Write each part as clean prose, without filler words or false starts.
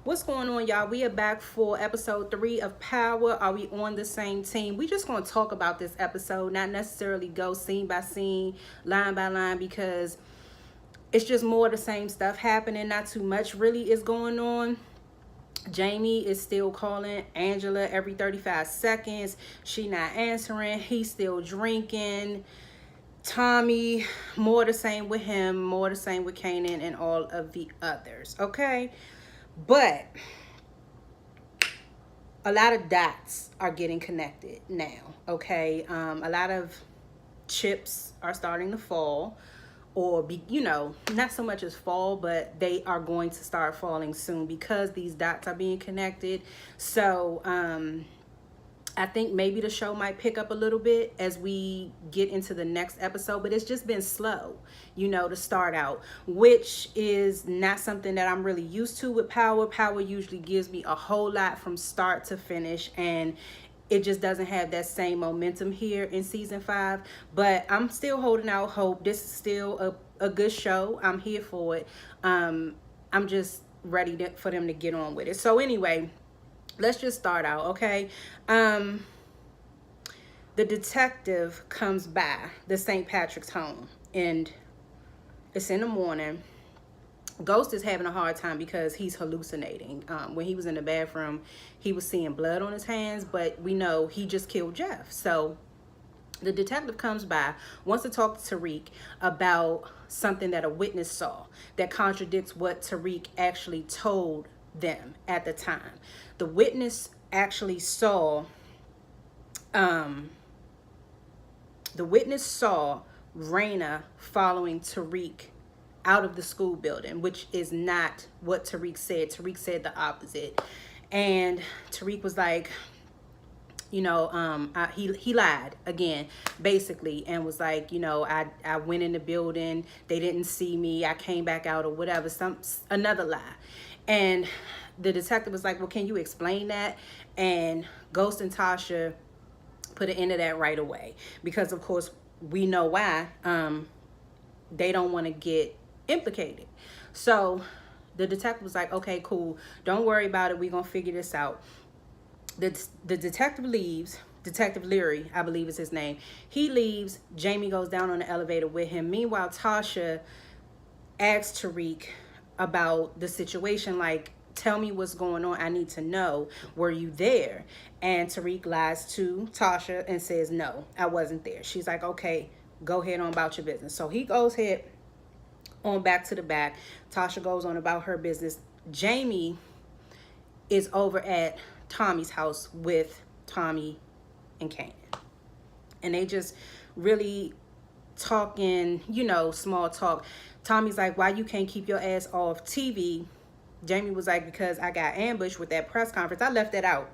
What's going on, y'all? We are back for episode 3 of Power. Are we on the same team? We just going to talk about this episode, not necessarily go scene by scene, line by line, because it's just more of the same stuff happening. Not too much really is going on. Jamie is still calling Angela every 35 seconds. She not answering. He's still drinking. Tommy, more the same with him, more the same with Kanan and all of the others. Okay? But a lot of dots are getting connected now. Okay? A lot of chips are starting to fall, or be, not so much as fall, but they are going to start falling soon because these dots are being connected. So I think maybe the show might pick up a little bit as we get into the next episode, but it's just been slow, to start out, which is not something that I'm really used to with Power. Power usually gives me a whole lot from start to finish, and it just doesn't have that same momentum here in season 5. But I'm still holding out hope. This is still a good show. I'm here for it. I'm just ready for them to get on with it. So anyway, let's just start out, okay? The detective comes by the St. Patrick's home, and it's in the morning. Ghost is having a hard time because he's hallucinating. When he was in the bathroom, he was seeing blood on his hands, but we know he just killed Jeff. So the detective comes by, wants to talk to Tariq about something that a witness saw that contradicts what Tariq actually told them at the time. The witness actually saw Raina following Tariq out of the school building, which is not what Tariq said. Tariq said the opposite. And Tariq was like, he lied again, basically, and was like, I went in the building, they didn't see me, I came back out, or whatever, another lie. And the detective was like, well, can you explain that? And Ghost and Tasha put an end to that right away, because of course we know why. They don't want to get implicated. So the detective was like, okay, cool, don't worry about it, we're gonna figure this out. The detective leaves. Detective Leary, I believe is his name. He leaves. Jamie goes down on the elevator with him. Meanwhile, Tasha asks Tariq about the situation, like, tell me what's going on, I need to know, were you there? And Tariq lies to Tasha and says, no, I wasn't there. She's like, okay, go ahead on about your business. So he goes ahead on back to the back. Tasha goes on about her business. Jamie is over at Tommy's house with Tommy and Kanan, and they just really talking, small talk. Tommy's like, why you can't keep your ass off TV? Jamie was like, because I got ambushed with that press conference. I left that out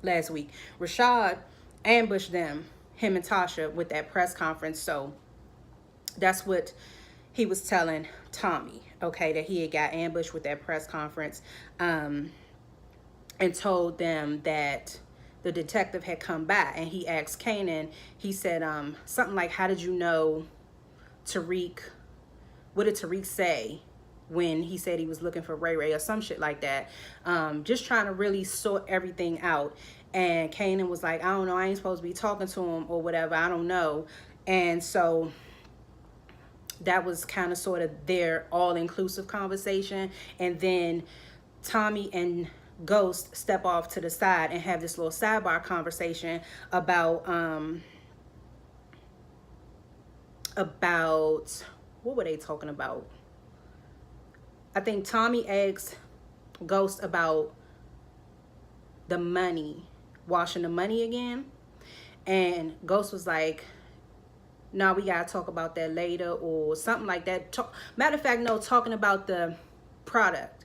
last week. Rashad ambushed him and Tasha with that press conference. So that's what he was telling Tommy, okay, that he had got ambushed with that press conference, and told them that the detective had come by, and he asked Kanan, he said something like, how did you know Tariq, what did Tariq say when he said he was looking for Ray Ray, or some shit like that, just trying to really sort everything out. And Kanan was like, I don't know, I ain't supposed to be talking to him or whatever, I don't know. And so that was kind of sort of their all-inclusive conversation. And then Tommy and Ghost step off to the side and have this little sidebar conversation about what were they talking about? I think Tommy asked Ghost about the money, washing the money again, and Ghost was like, no, we gotta talk about that later, or something like that. Matter of fact, no, talking about the product.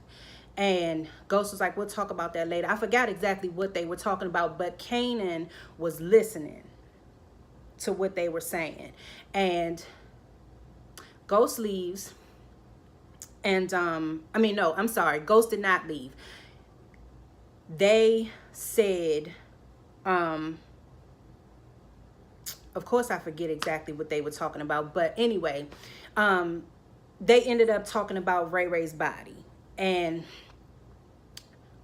And Ghost was like, we'll talk about that later. I forgot exactly what they were talking about, but Kanan was listening to what they were saying. And Ghost leaves. And, Ghost did not leave. They said, of course I forget exactly what they were talking about. But anyway, they ended up talking about Ray Ray's body. And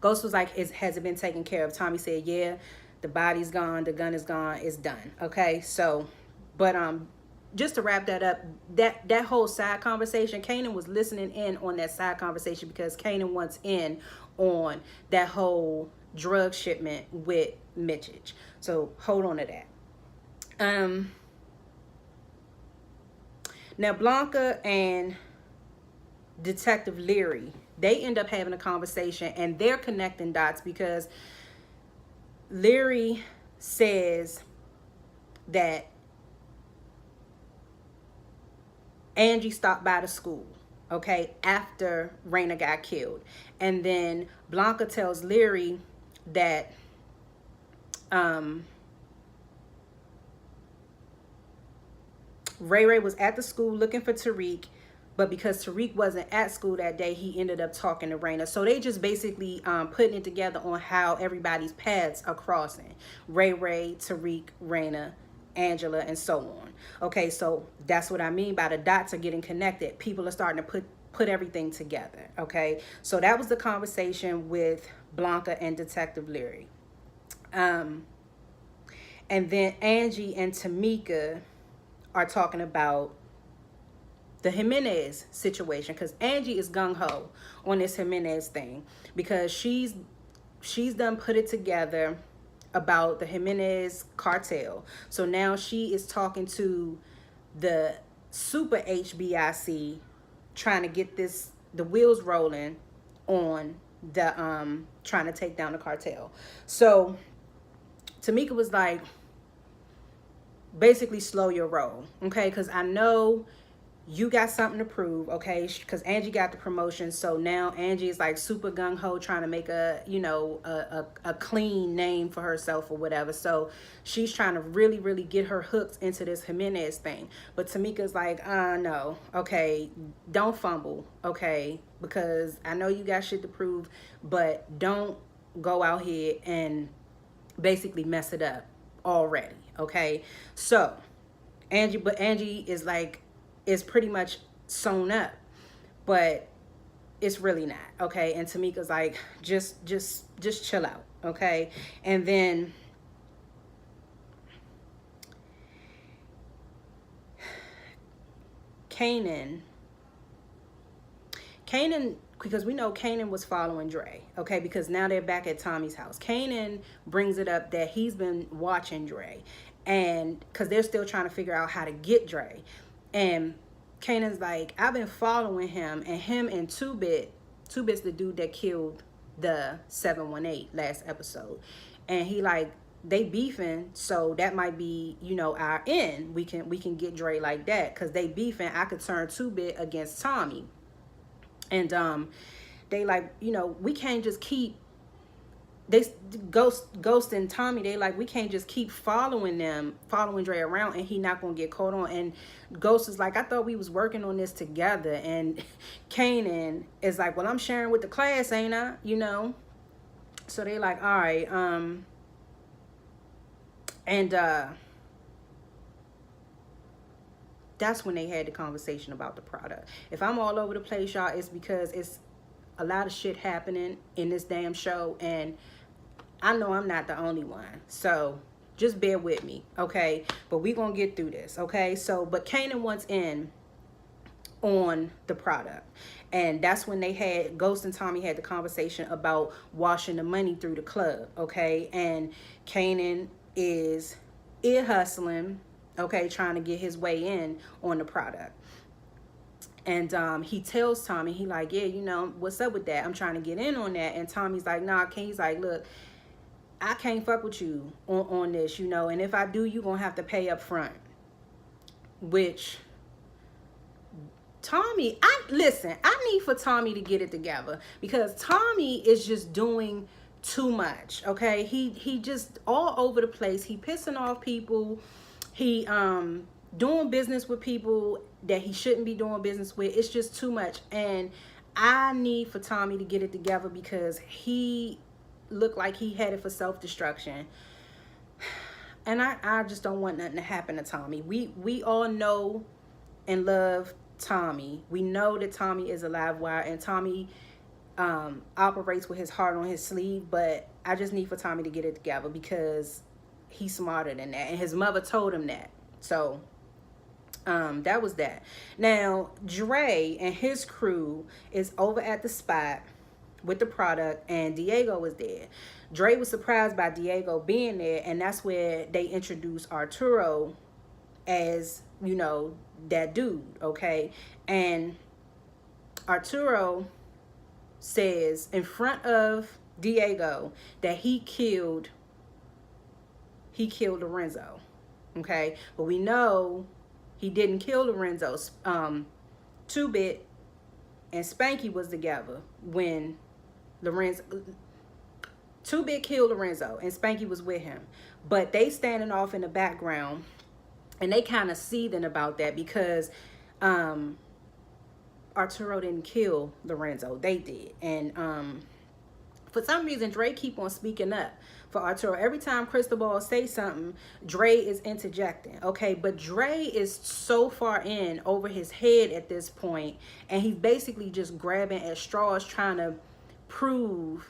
Ghost was like, has it been taken care of? Tommy said, yeah, the body's gone, the gun is gone, it's done. Okay, so, but just to wrap that up, that whole side conversation, Kanan was listening in on that side conversation because Kanan wants in on that whole drug shipment with Mitchich. So hold on to that. Now Blanca and Detective Leary, they end up having a conversation and they're connecting dots because Leary says that Angie stopped by the school, okay, after Raina got killed. And then Blanca tells Leary that Ray Ray was at the school looking for Tariq, but because Tariq wasn't at school that day, he ended up talking to Raina. So they just basically putting it together on how everybody's paths are crossing. Ray Ray, Tariq, Raina, Angela, and so on. Okay, so that's what I mean by the dots are getting connected. People are starting to put everything together. Okay, so that was the conversation with Blanca and Detective Leary. And then Angie and Tamika are talking about the Jimenez situation because Angie is gung-ho on this Jimenez thing because she's done put it together about the Jimenez cartel. So now she is talking to the super HBIC trying to get the wheels rolling on the trying to take down the cartel. So Tamika was like, basically slow your roll, okay? Because I know you got something to prove, okay? Because Angie got the promotion, so now Angie is like super gung-ho trying to make a, you know, a clean name for herself or whatever. So she's trying to really, really get her hooked into this Jimenez thing. But Tamika's like, no, okay, don't fumble, okay? Because I know you got shit to prove, but don't go out here and basically mess it up already, okay? So Angie is like, is pretty much sewn up, but it's really not, okay? And Tamika's like, just chill out, okay? And then Kanan, because we know Kanan was following Dre, okay? Because now they're back at Tommy's house. Kanan brings it up that he's been watching Dre, and because they're still trying to figure out how to get Dre. And Kanan's like, I've been following him and Two-Bit. Two-Bit's the dude that killed the 718 last episode. And he like, they beefing, so that might be, you know, our end. We can get Dre like that. Because they beefing, I could turn Two-Bit against Tommy. And they like, you know, we can't just keep, they Ghost and Tommy, they like, we can't just keep following Dre around and he not gonna get caught on. And Ghost is like, I thought we was working on this together. And Kanan is like, well, I'm sharing with the class, ain't I? You know? So they like, all right, and that's when they had the conversation about the product. If I'm all over the place, y'all, it's because it's a lot of shit happening in this damn show, and I know I'm not the only one. So just bear with me, okay? But we gonna get through this, okay? So, but Kanan wants in on the product. And that's when they had, Ghost and Tommy had the conversation about washing the money through the club, okay? And Kanan is ear hustling, okay, trying to get his way in on the product. And he tells Tommy, he like, yeah, you know, what's up with that? I'm trying to get in on that. And Tommy's like, nah, he's like, look, I can't fuck with you on this, you know, and if I do, you gonna have to pay up front. Which Tommy, I need for Tommy to get it together, because Tommy is just doing too much, okay? He just all over the place. He pissing off people. He doing business with people that he shouldn't be doing business with. It's just too much. And I need for Tommy to get it together, because he looked like he headed for self-destruction. And I just don't want nothing to happen to Tommy. We all know and love Tommy. We know that Tommy is a live wire, and Tommy operates with his heart on his sleeve, but I just need for Tommy to get it together because he's smarter than that, and his mother told him that. So that was that. Now Dre and his crew is over at the spot with the product, and Diego was there. Dre was surprised by Diego being there, and that's where they introduced Arturo as, you know, that dude, okay? And Arturo says in front of Diego that he killed Lorenzo, okay? But we know he didn't kill Lorenzo. Two Bit and Spanky was together when Lorenzo. Two Bit killed Lorenzo and Spanky was with him, but they standing off in the background, and they kind of seething about that because Arturo didn't kill Lorenzo, they did. And for some reason Dre keep on speaking up for Arturo. Every time Cristobal say something, Dre is interjecting, okay? But Dre is so far in over his head at this point, and he's basically just grabbing at straws trying to prove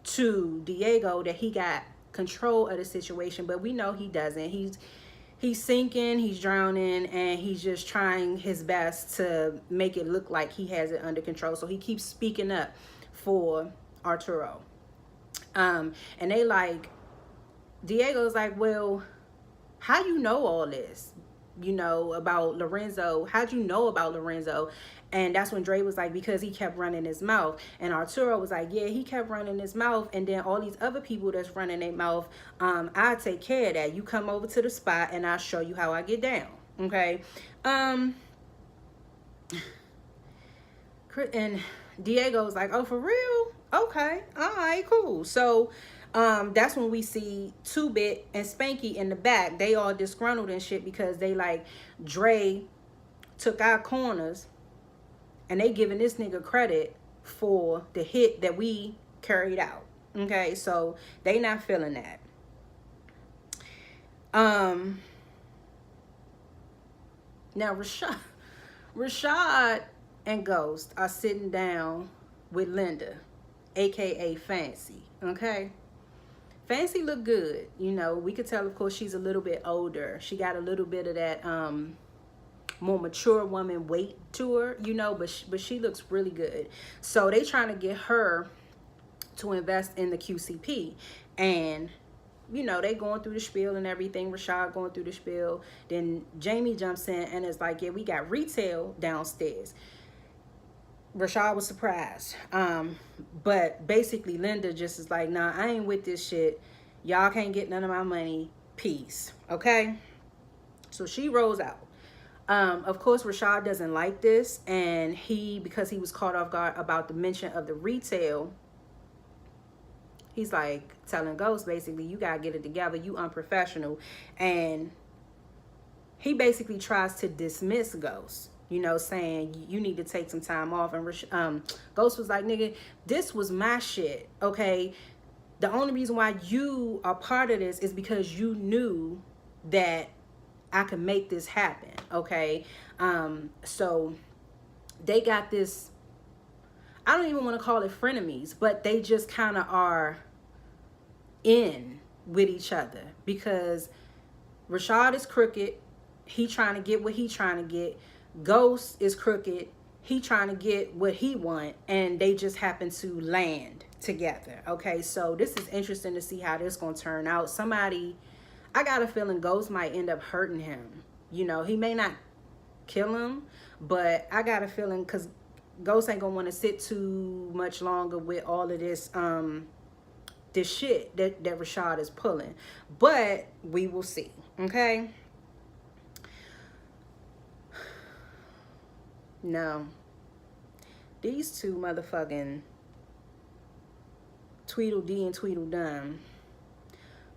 to Diego that he got control of the situation, but we know he doesn't. He's sinking, he's drowning, and he's just trying his best to make it look like he has it under control. So he keeps speaking up for Arturo. And they like, Diego's like, well, how you know all this, you know, about Lorenzo? How'd you know about Lorenzo? And that's when Dre was like, because he kept running his mouth. And Arturo was like, yeah, he kept running his mouth. And then all these other people that's running their mouth, I take care of that. You come over to the spot and I'll show you how I get down. Okay. And Diego's like, oh, for real? Okay. All right, cool. So that's when we see Two Bit and Spanky in the back. They all disgruntled and shit because they like, Dre took our corners, and they giving this nigga credit for the hit that we carried out. Okay, so they not feeling that. Now Rashad and Ghost are sitting down with Linda, aka Fancy. Okay, Fancy look good. You know, we could tell, of course, she's a little bit older. She got a little bit of that more mature woman weight to her, you know, but she looks really good. So they trying to get her to invest in the QCP, and you know, they going through the spiel and everything. Rashad going through the spiel. Then Jamie jumps in and is like, yeah, we got retail downstairs. Rashad was surprised. But basically Linda just is like, nah, I ain't with this shit. Y'all can't get none of my money. Peace. Okay? So she rolls out. Of course, Rashad doesn't like this, and because he was caught off guard about the mention of the retail, he's like telling Ghost, basically, you gotta get it together, you unprofessional. And he basically tries to dismiss Ghost, you know, saying you need to take some time off. And Ghost was like, nigga, this was my shit, okay? The only reason why you are part of this is because you knew that I can make this happen, okay? So they got this, I don't even want to call it frenemies, but they just kind of are in with each other because Rashad is crooked. He trying to get what he trying to get. Ghost is crooked. He trying to get what he want, and they just happen to land together, okay? So this is interesting to see how this gonna turn out. I got a feeling Ghost might end up hurting him. You know, he may not kill him, but I got a feeling because Ghost ain't gonna want to sit too much longer with all of this this shit that Rashad is pulling. But we will see, okay? Now, these two motherfucking Tweedledee and Tweedledum,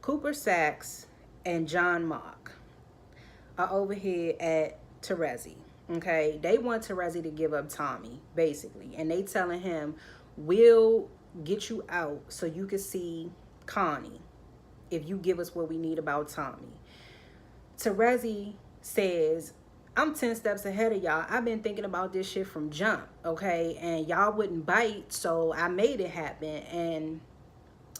Cooper Saxe and John Mock, are over here at Terezi. Okay, they want Terezi to give up Tommy, basically, and they telling him, we'll get you out so you can see Connie if you give us what we need about Tommy. Terezi says, I'm 10 steps ahead of y'all. I've been thinking about this shit from jump, okay? And y'all wouldn't bite, so I made it happen. And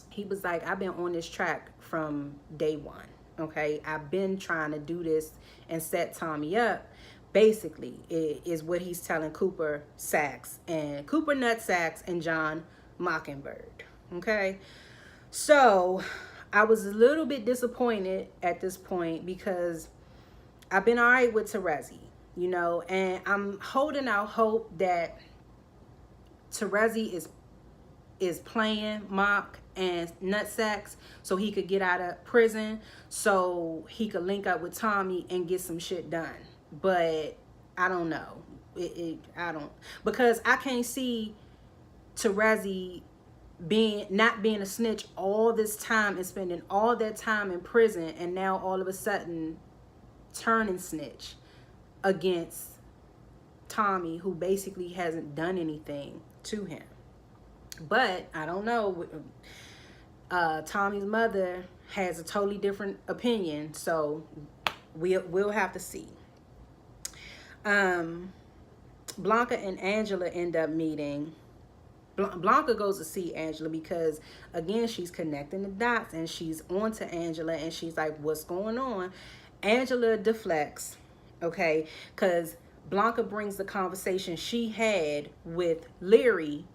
he was like, I've been on this track from day one, okay? I've been trying to do this and set Tommy up. Basically, it is what he's telling Cooper Saxe and Cooper Nut Saxe and John Mockingbird, okay? So I was a little bit disappointed at this point because I've been all right with Terezi, you know, and I'm holding out hope that Terezi is playing Mock and Nutsack so he could get out of prison, so he could link up with Tommy and get some shit done. But I don't know. Because I can't see Terezi not being a snitch all this time and spending all that time in prison, and now all of a sudden turning snitch against Tommy, who basically hasn't done anything to him. But I don't know. Tommy's mother has a totally different opinion, so we'll have to see. Blanca and Angela end up meeting. Blanca goes to see Angela because, again, she's connecting the dots and she's on to Angela and she's like, what's going on? Angela deflects, okay, because Blanca brings the conversation she had with Leary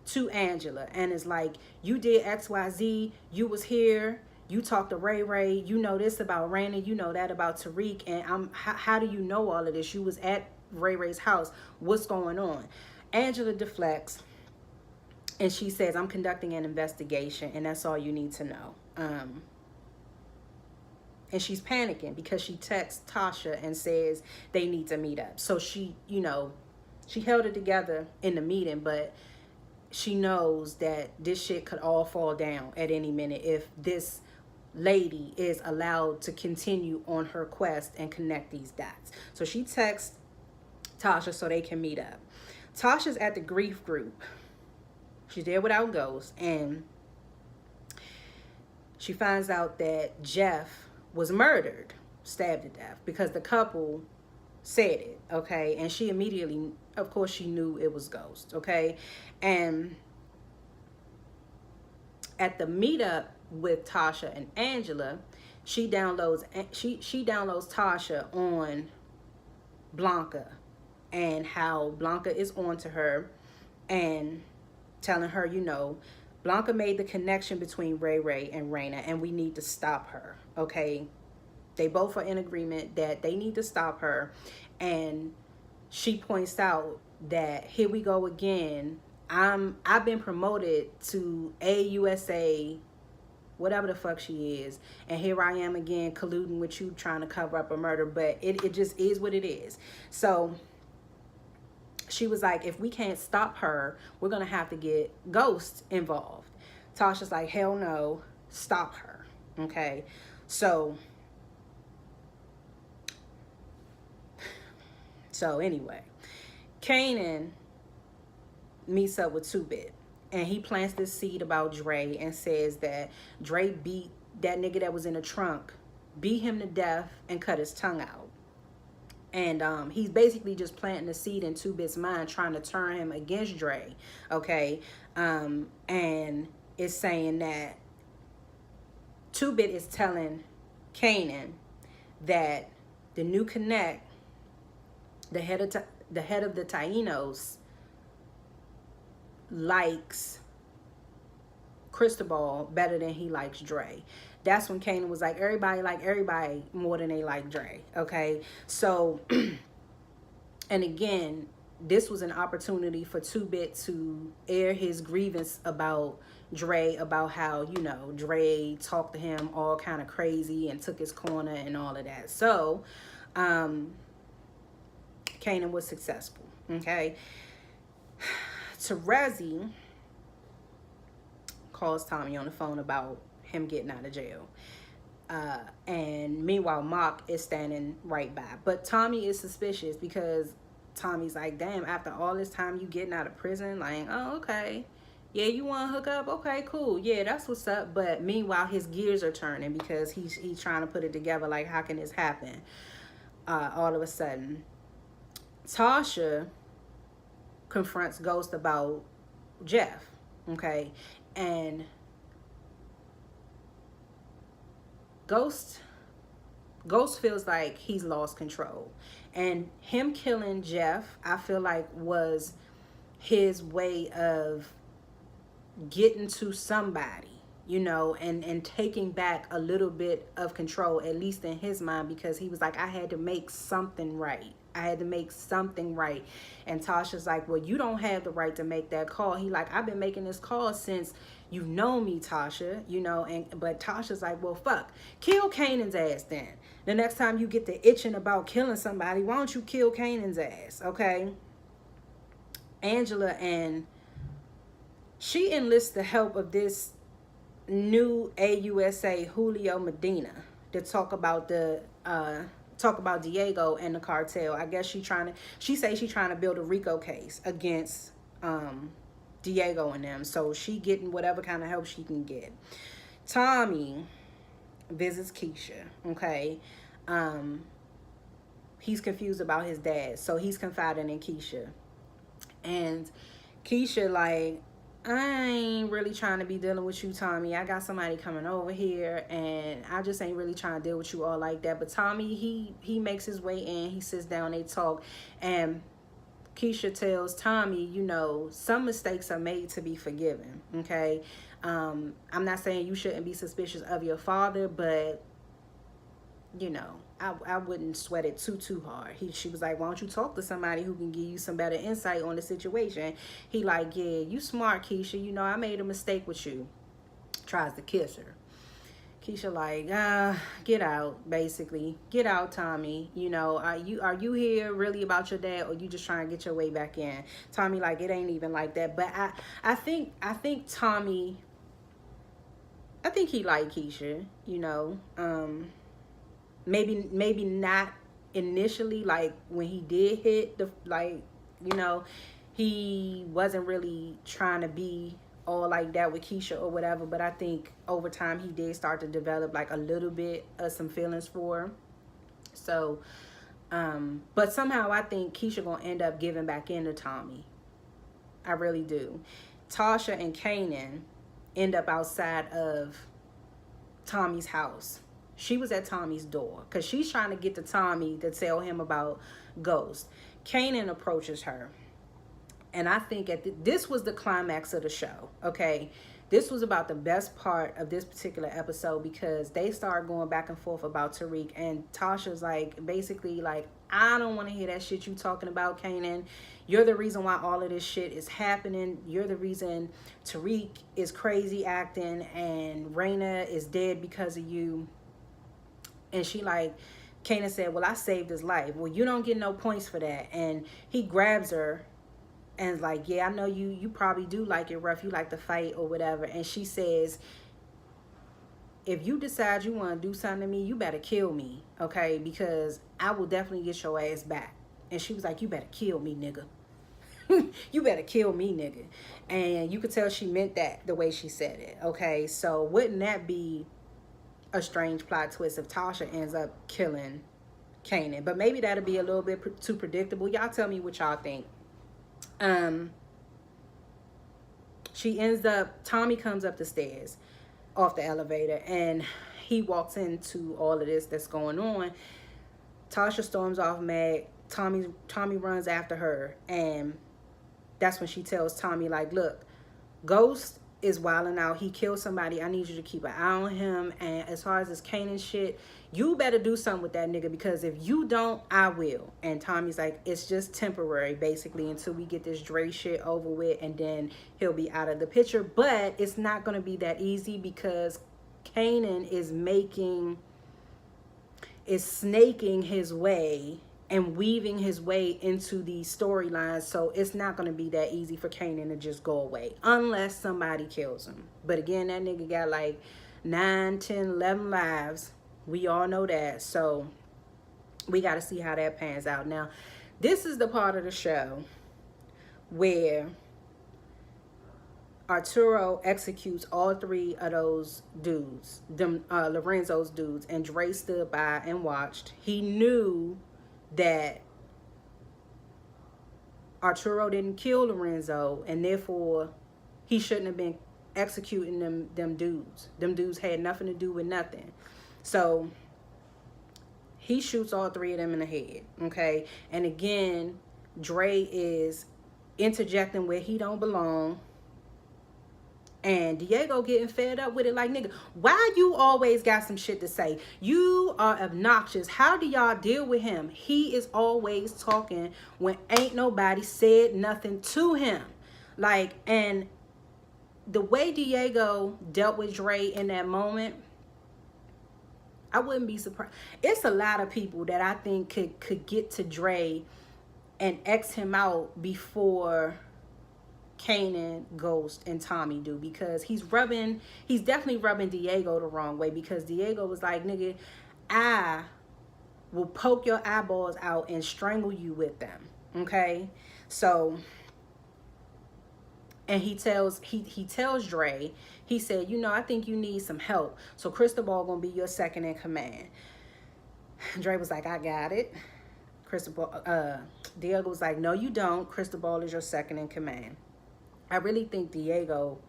to Angela and is like, you did XYZ, you was here, you talked to Ray Ray, you know this about Raina, you know that about Tariq, and how do you know all of this? You was at Ray Ray's house, what's going on? Angela deflects and she says, I'm conducting an investigation and that's all you need to know. And she's panicking because she texts Tasha and says they need to meet up. So she, you know, she held it together in the meeting, but she knows that this shit could all fall down at any minute if this lady is allowed to continue on her quest and connect these dots. So she texts Tasha so they can meet up. Tasha's at the grief group. She's there without Ghost, and she finds out that Jeff was murdered, stabbed to death, because the couple said it, okay? And she immediately, of course, she knew it was Ghost, okay? And at the meetup with Tasha and Angela, she downloads Tasha on Blanca and how Blanca is on to her and telling her, you know, Blanca made the connection between Ray Ray and Raina and we need to stop her, okay? They both are in agreement that they need to stop her. And she points out that here we go again. I've been promoted to AUSA, whatever the fuck she is, and here I am again colluding with you trying to cover up a murder, but it just is what it is. So she was like, if we can't stop her, we're gonna have to get Ghost involved. Tasha's like, hell no, stop her, okay? So anyway, Kanan meets up with 2-Bit and he plants this seed about Dre and says that Dre beat that nigga that was in the trunk, beat him to death and cut his tongue out. And he's basically just planting the seed in 2-Bit's mind, trying to turn him against Dre, okay? And it's saying that 2-Bit is telling Kanan that the new Connect, the head of the Taínos, likes Cristobal better than he likes Dre. That's when Kanan was like, everybody like everybody more than they like Dre, okay? So, and again, this was an opportunity for 2-Bit to air his grievance about Dre, about how, you know, Dre talked to him all kind of crazy and took his corner and all of that. So, Kanan was successful, okay? Terezi calls Tommy on the phone about him getting out of jail. And meanwhile, Mock is standing right by. But Tommy is suspicious because Tommy's like, damn, after all this time you getting out of prison, like, oh, okay. Yeah, you want to hook up? Okay, cool. Yeah, that's what's up. But meanwhile, his gears are turning because he's trying to put it together like, how can this happen? all of a sudden, Tasha confronts Ghost about Jeff, okay? And Ghost feels like he's lost control. And him killing Jeff, I feel like, was his way of getting to somebody, you know, and taking back a little bit of control, at least in his mind, because he was like, I had to make something right. I had to make something right. And Tasha's like, well, you don't have the right to make that call. He like, I've been making this call since you've known me, Tasha, you know. But Tasha's like, well, fuck, kill Kanan's ass then. The next time you get the itching about killing somebody, why don't you kill Kanan's ass, okay? Angela, and she enlists the help of this new AUSA Julio Medina to talk about Diego and the cartel. I guess she says she's trying to build a RICO case against Diego and them. So she getting whatever kind of help she can get. Tommy visits Keisha, okay? He's confused about his dad, so he's confiding in Keisha. And Keisha like, I ain't really trying to be dealing with you, Tommy. I got somebody coming over here, and I just ain't really trying to deal with you all like that. But Tommy, he makes his way in. He sits down, they talk, and Keisha tells Tommy, you know, some mistakes are made to be forgiven, okay? I'm not saying you shouldn't be suspicious of your father, but, you know, I wouldn't sweat it too hard. She was like, why don't you talk to somebody who can give you some better insight on the situation? He like, yeah, you smart, Keisha. You know, I made a mistake with you. Tries to kiss her. Keisha like, get out, basically. Get out, Tommy. You know, are you here really about your dad, or you just trying to get your way back in? Tommy like, it ain't even like that. But I think Tommy, I think he like Keisha, you know. Maybe not initially, like when he did hit the, like, you know, he wasn't really trying to be all like that with Keisha or whatever, but I think over time he did start to develop like a little bit of some feelings for her. So but somehow I think Keisha gonna end up giving back into Tommy. I really do. Tasha and Kanan end up outside of Tommy's house. She was at Tommy's door because she's trying to get to Tommy to tell him about Ghost. Kanan approaches her. And I think this was the climax of the show, okay? This was about the best part of this particular episode because they started going back and forth about Tariq. And Tasha's like, basically like, I don't want to hear that shit you talking about, Kanan. You're the reason why all of this shit is happening. You're the reason Tariq is crazy acting and Raina is dead because of you. And she like, Kanan said, well, I saved his life. Well, you don't get no points for that. And he grabs her and like, yeah, I know you probably do like it rough. You like to fight or whatever. And she says, if you decide you want to do something to me, you better kill me, okay? Because I will definitely get your ass back. And she was like, you better kill me, nigga. You better kill me, nigga. And you could tell she meant that the way she said it, okay? So wouldn't that be a strange plot twist if Tasha ends up killing Kanan? But maybe that'll be a little bit too predictable. Y'all tell me what y'all think. She ends up, Tommy comes up the stairs off the elevator and he walks into all of this that's going on. Tasha storms off mad. Tommy runs after her, and that's when she tells Tommy like, look, Ghost is wilding out. He killed somebody. I need you to keep an eye on him. And as far as this Kanan shit, you better do something with that nigga, because if you don't, I will. And Tommy's like, it's just temporary, basically, until we get this Dre shit over with, and then he'll be out of the picture. But it's not going to be that easy, because Kanan is snaking his way and weaving his way into these storylines. So it's not going to be that easy for Kanan to just go away unless somebody kills him. But again, that nigga got like 9, 10, 11 lives. We all know that. So we got to see how that pans out. Now, this is the part of the show where Arturo executes all 3 of those dudes, Lorenzo's dudes, and Dre stood by and watched. He knew that Arturo didn't kill Lorenzo, and therefore he shouldn't have been executing them dudes. Them dudes had nothing to do with nothing. So he shoots all three of them in the head, okay? And again, Dre is interjecting where he don't belong. And Diego getting fed up with it like, nigga, why you always got some shit to say? You are obnoxious. How do y'all deal with him? He is always talking when ain't nobody said nothing to him. Like, and the way Diego dealt with Dre in that moment, I wouldn't be surprised. It's a lot of people that I think could get to Dre and X him out before Kanan, Ghost, and Tommy do, because he's definitely rubbing Diego the wrong way, because Diego was like, nigga, I will poke your eyeballs out and strangle you with them, okay? So, and he tells Dre, he said, you know, I think you need some help, so Cristobal gonna be your second in command. Dre was like, I got it. Diego was like, no you don't, Cristobal is your second in command. I really think Diego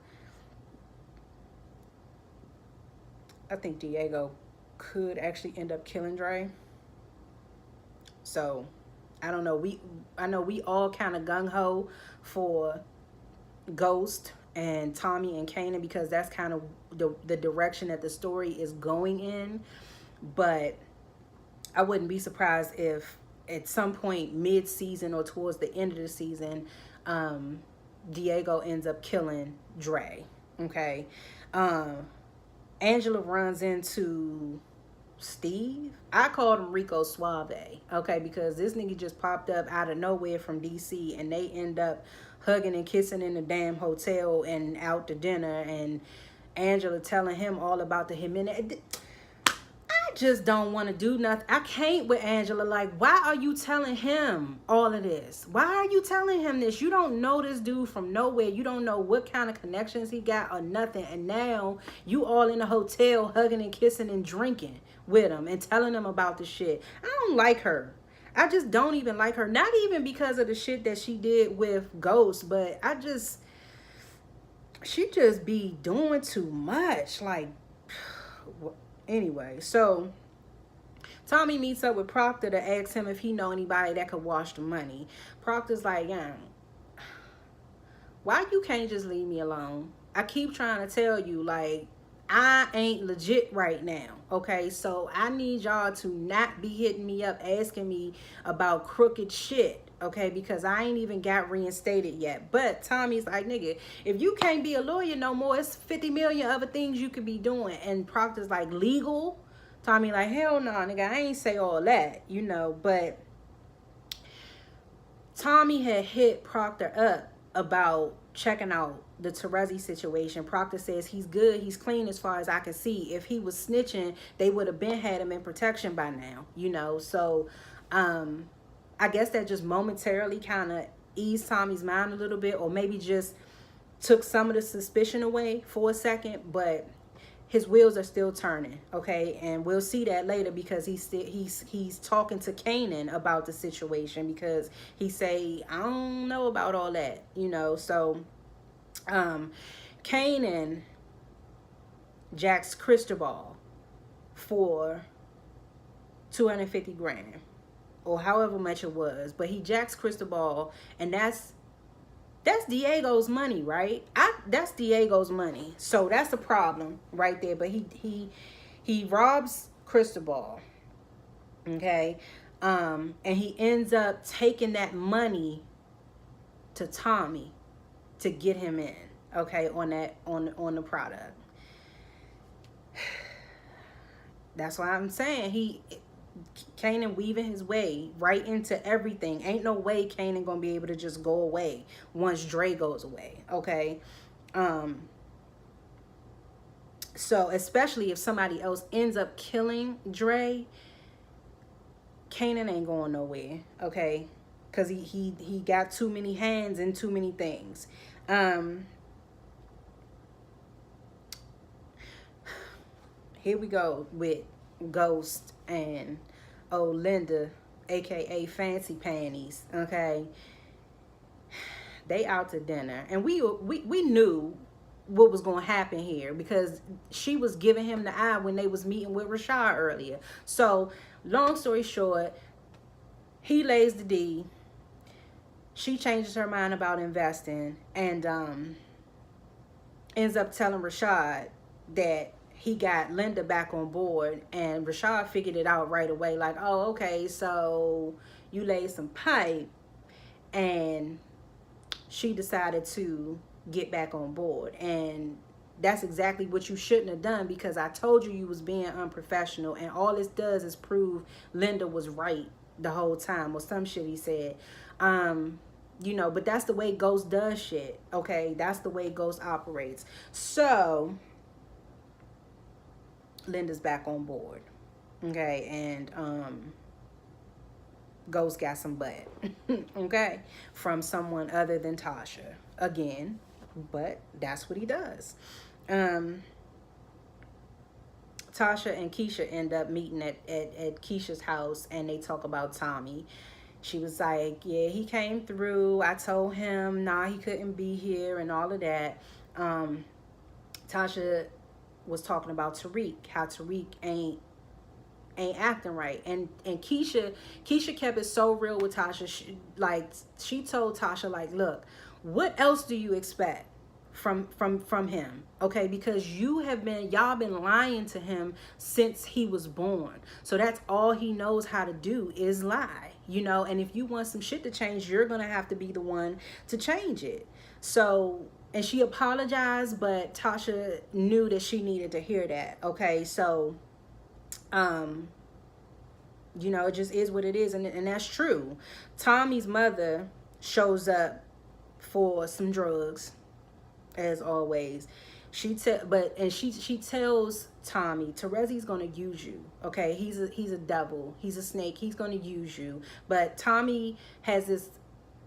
could actually end up killing Dre. So, I don't know. I know we all kind of gung-ho for Ghost and Tommy and Kanan, because that's kind of the direction that the story is going in. But I wouldn't be surprised if at some point mid-season or towards the end of the season, Diego ends up killing Dre, okay? Angela runs into Steve. I called him Rico Suave, okay? Because this nigga just popped up out of nowhere from DC, and they end up hugging and kissing in the damn hotel and out to dinner, and Angela telling him all about the Jimenez. I just don't want to do nothing. I can't with Angela. Like, why are you telling him all of this? Why are you telling him this? You don't know this dude from nowhere. You don't know what kind of connections he got or nothing. And now you all in a hotel hugging and kissing and drinking with him and telling him about the shit. I don't like her. I just don't even like her. Not even because of the shit that she did with Ghost, but she just be doing too much. Like, anyway, so Tommy meets up with Proctor to ask him if he know anybody that could wash the money. Proctor's like, yeah, why you can't just leave me alone? I keep trying to tell you, like, I ain't legit right now, okay? So I need y'all to not be hitting me up asking me about crooked shit, okay? Because I ain't even got reinstated yet. But Tommy's like, nigga, if you can't be a lawyer no more, it's 50 million other things you could be doing. And Proctor's like, legal? Tommy like, hell no, nigga, I ain't say all that, you know. But Tommy had hit Proctor up about checking out the Terezi situation. Proctor says he's good, he's clean as far as I can see. If he was snitching, they would have been had him in protection by now, you know. So I guess that just momentarily kind of eased Tommy's mind a little bit, or maybe just took some of the suspicion away for a second. But his wheels are still turning, okay? And we'll see that later, because he's talking to Kanan about the situation, because he say, I don't know about all that, you know. So Kanan jacks Cristobal for 250 grand or however much it was, but he jacks Cristobal, and that's Diego's money, right? That's Diego's money. So that's a problem right there. But he robs Cristobal, okay? And he ends up taking that money to Tommy to get him in, okay, on the product. That's why I'm saying Kanan weaving his way right into everything. Ain't no way Kanan gonna be able to just go away once Dre goes away, okay? So especially if somebody else ends up killing Dre, Kanan ain't going nowhere, okay? Because he got too many hands in too many things. Here we go with Ghost and Linda aka Fancy Panties, okay? They out to dinner, and we knew what was going to happen here because she was giving him the eye when they was meeting with Rashad earlier. So long story short, he lays the D. She changes her mind about investing and ends up telling Rashad that he got Linda back on board, and Rashad figured it out right away, like, oh, okay, so you laid some pipe, and she decided to get back on board. And that's exactly what you shouldn't have done, because I told you you was being unprofessional, and all this does is prove Linda was right the whole time, or some shit he said. You know, but that's the way Ghost does shit, okay? That's the way Ghost operates. So Linda's back on board, okay? And Ghost got some butt, okay, from someone other than Tasha again, but that's what he does. Tasha and Keisha end up meeting at Keisha's house, and they talk about Tommy. She was like, yeah, he came through. I told him, nah, he couldn't be here and all of that. Tasha was talking about Tariq, how Tariq ain't acting right. And Keisha kept it so real with Tasha. She told Tasha, like, look, what else do you expect from him? Okay, because y'all been lying to him since he was born. So that's all he knows how to do is lie, you know. And if you want some shit to change, you're gonna have to be the one to change it. So, and she apologized, but Tasha knew that she needed to hear that. Okay, so you know, it just is what it is, and that's true. Tommy's mother shows up for some drugs, as always. She tells Tommy, Terezi's gonna use you. Okay, he's a devil. He's a snake. He's gonna use you. But Tommy has this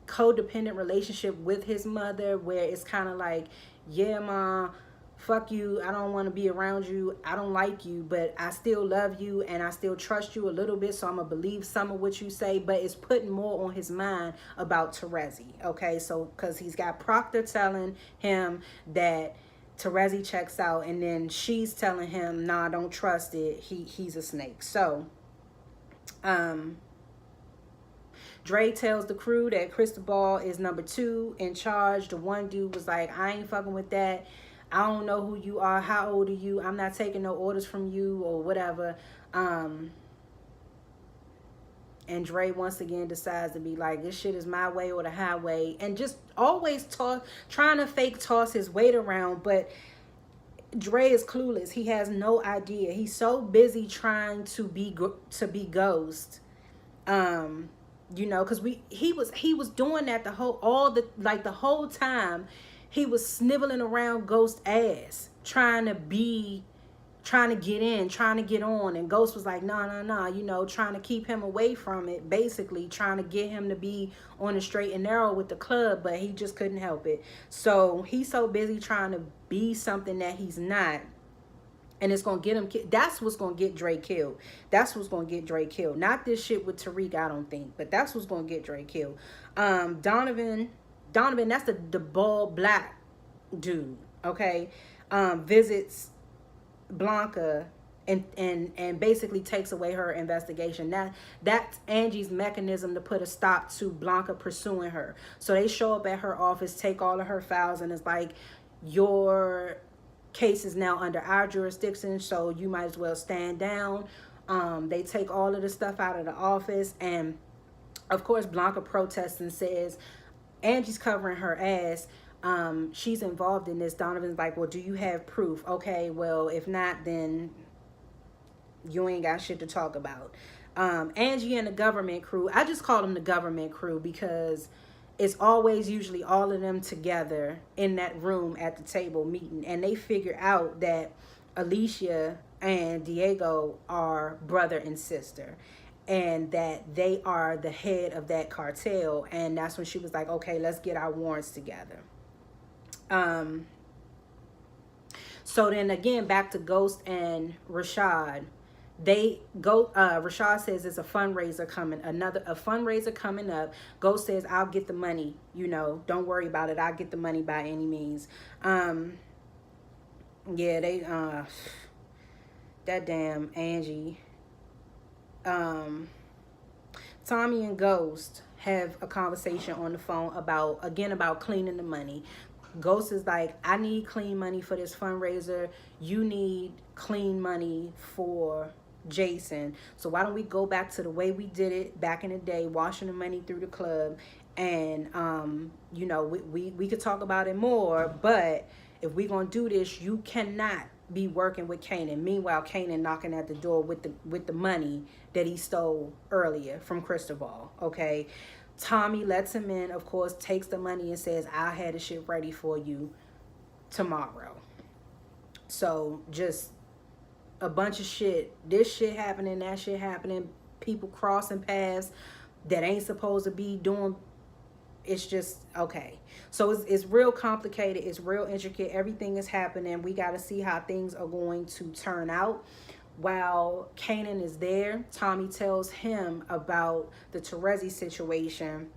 codependent relationship with his mother where it's kind of like, yeah, ma, fuck you, I don't want to be around you, I don't like you, but I still love you and I still trust you a little bit, so I'm gonna believe some of what you say. But it's putting more on his mind about Terezi, okay? So because he's got Proctor telling him that Terezi checks out, and then she's telling him, nah, don't trust it, he's a snake. So Dre tells the crew that Cristobal is number 2 in charge. The one dude was like, I ain't fucking with that. I don't know who you are. How old are you? I'm not taking no orders from you or whatever. And Dre once again decides to be like, this shit is my way or the highway. And just always trying to fake toss his weight around. But Dre is clueless. He has no idea. He's so busy trying to be Ghost. You know, because he was doing that the whole time. He was sniveling around Ghost's ass, trying to get in, trying to get on. And Ghost was like, nah, you know, trying to keep him away from it, basically trying to get him to be on the straight and narrow with the club, but he just couldn't help it. So he's so busy trying to be something that he's not. And it's going to get him, that's what's going to get Dre killed. That's what's going to get Dre killed. Not this shit with Tariq, I don't think, but that's what's going to get Dre killed. Donovan, that's the bald black dude, okay, visits Blanca and basically takes away her investigation. That's Angie's mechanism to put a stop to Blanca pursuing her. So they show up at her office, take all of her files, and it's like, your case is now under our jurisdiction, so you might as well stand down. They take all of the stuff out of the office, and of course Blanca protests and says Angie's covering her ass. She's involved in this. Donovan's like, well, do you have proof? Okay, well, if not, then you ain't got shit to talk about. Angie and the government crew, I just call them the government crew because it's always usually all of them together in that room at the table meeting, and they figure out that Alicia and Diego are brother and sister, and that they are the head of that cartel. And that's when she was like, okay, let's get our warrants together. So then again, back to Ghost and Rashad. They go, Rashad says it's a fundraiser coming, a fundraiser coming up. Ghost says, I'll get the money, you know, don't worry about it, I'll get the money by any means. Yeah, they that damn Angie. Tommy and Ghost have a conversation on the phone about cleaning the money. Ghost is like, I need clean money for this fundraiser. You need clean money for Jason. So why don't we go back to the way we did it back in the day, washing the money through the club. And, you know, we could talk about it more, but if we're going to do this, you cannot be working with Kanan. Meanwhile, Kanan knocking at the door with the money that he stole earlier from Cristobal, okay? Tommy lets him in, of course, takes the money and says, I'll have the shit ready for you tomorrow. So just a bunch of shit. This shit happening, that shit happening. People crossing paths that ain't supposed to be doing. It's just, okay. So it's real complicated. It's real intricate. Everything is happening. We got to see how things are going to turn out. While Kanan is there, Tommy tells him about the Terezi situation.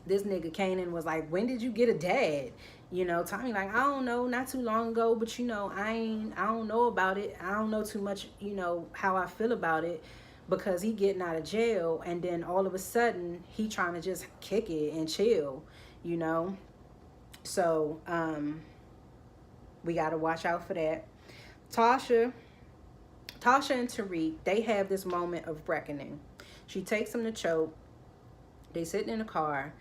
This nigga Kanan was like, when did you get a dad? You know, Tommy like, I don't know, not too long ago, but you know, I don't know about it. I don't know too much, you know, how I feel about it, because he getting out of jail, and then all of a sudden he trying to just kick it and chill, you know. So we got to watch out for that. Tasha and Tariq, they have this moment of reckoning. She takes him to choke. They sitting in the car,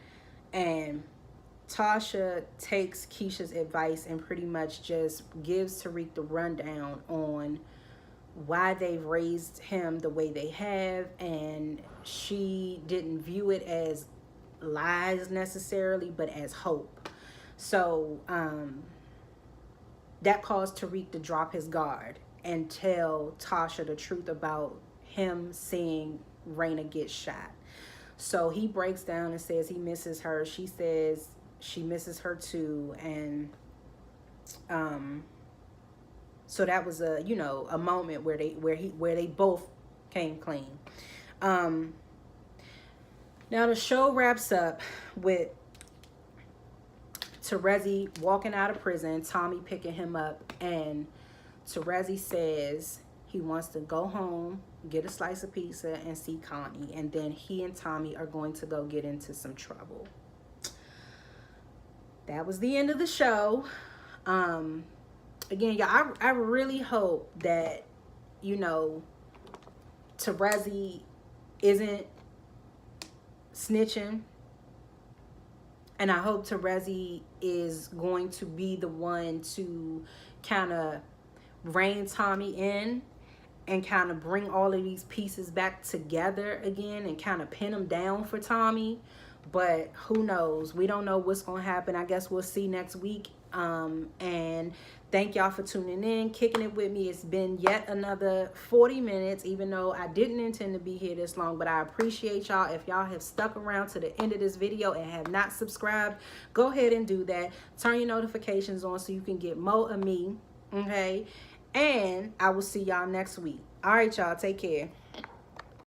and Tasha takes Keisha's advice and pretty much just gives Tariq the rundown on why they've raised him the way they have, and she didn't view it as lies necessarily, but as hope. So that caused Tariq to drop his guard and tell Tasha the truth about him seeing Raina get shot. So he breaks down and says he misses her. She says she misses her too. And so that was a, you know, a moment where they both came clean. Now the show wraps up with Terezi walking out of prison, Tommy picking him up, and Terezi says he wants to go home, get a slice of pizza, and see Connie. And then he and Tommy are going to go get into some trouble. That was the end of the show. Again, y'all, I really hope that, you know, Terezi isn't snitching. And I hope Terezi is going to be the one to kind of rein Tommy in and kind of bring all of these pieces back together again and kind of pin them down for Tommy. But who knows? We don't know what's going to happen. I guess we'll see next week. And thank y'all for tuning in, kicking it with me. It's been yet another 40 minutes, even though I didn't intend to be here this long. But I appreciate y'all. If y'all have stuck around to the end of this video and have not subscribed, go ahead and do that. Turn your notifications on so you can get more of me. Okay? And I will see y'all next week. All right, y'all. Take care.